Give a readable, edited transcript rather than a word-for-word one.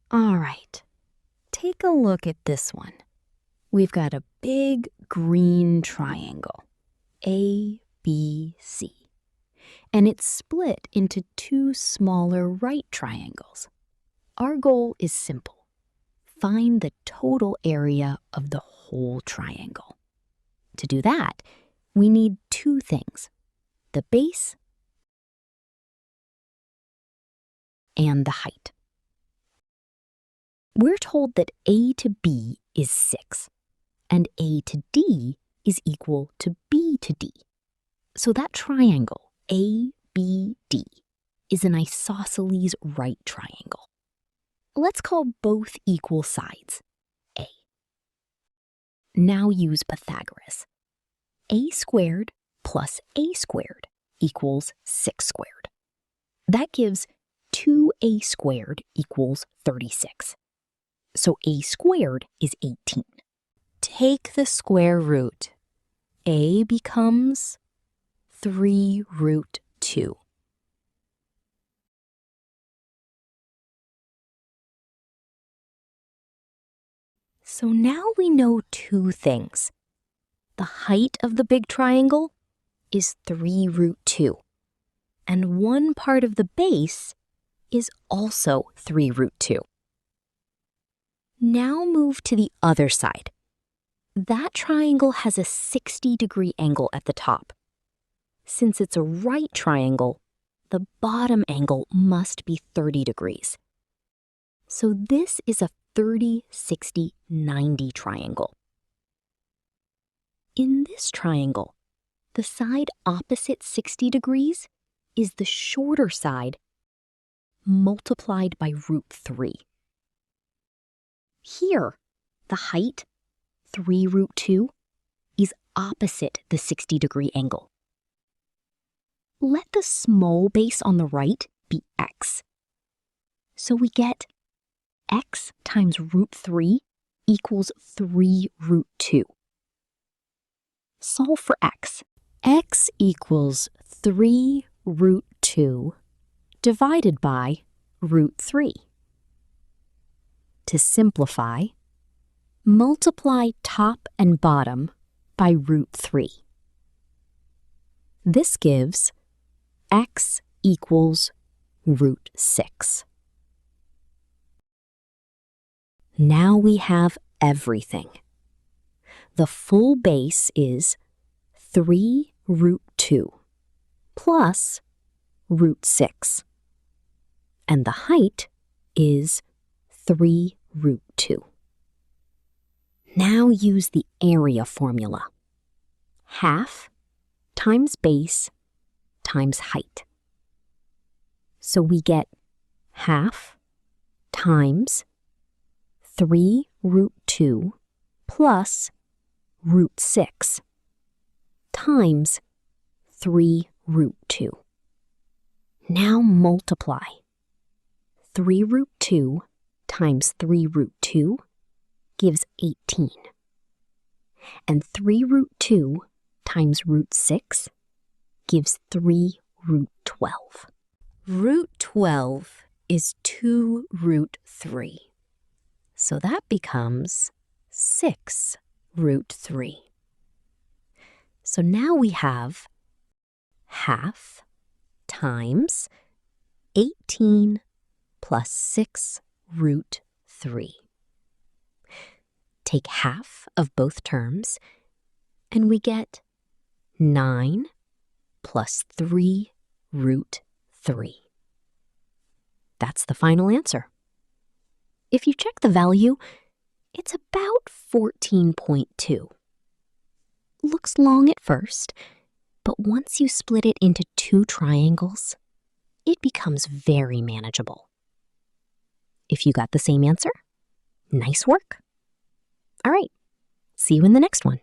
All right, take a look at this one. We've got a big green triangle, ABC, and it's split into two smaller right triangles. Our goal is simple. Find the total area of the whole triangle. To do that, we need two things: the base and the height. We're told that A to B is 6, and A to D is equal to B to D. So that triangle, ABD, is an isosceles right triangle. Let's call both equal sides A. Now use Pythagoras. A squared plus A squared equals 6 squared. That gives 2A squared equals 36. So A squared is 18. Take the square root. A becomes 3 root 2. So now we know two things. The height of the big triangle is 3 root 2, and one part of the base is also 3 root 2. Now move to the other side. That triangle has a 60-degree angle at the top. Since it's a right triangle, the bottom angle must be 30 degrees. So this is a 30, 60, 90 triangle. In this triangle, the side opposite 60 degrees is the shorter side multiplied by root 3. Here, the height, 3 root 2, is opposite the 60-degree angle. Let the small base on the right be x. So we get x times root 3 equals 3 root 2. Solve for x. X equals 3 root 2 divided by root 3. To simplify, multiply top and bottom by root 3. This gives x equals root 6. Now we have everything. The full base is 3 root 2 plus root 6. And the height is 3 root 2. Now use the area formula. Half times base times height. So we get half times 3 root 2 plus root 6 times 3 root 2. Now multiply. 3 root 2 times 3 root 2 gives 18. And 3 root 2 times root 6 gives 3 root 12. Root 12 is 2 root 3. So that becomes 6 root 3. So now we have half times 18 plus 6 root 3. Take half of both terms, and we get 9 plus 3 root 3. That's the final answer. If you check the value, it's about 14.2. Looks long at first, but once you split it into two triangles, it becomes very manageable. If you got the same answer, nice work. All right, see you in the next one.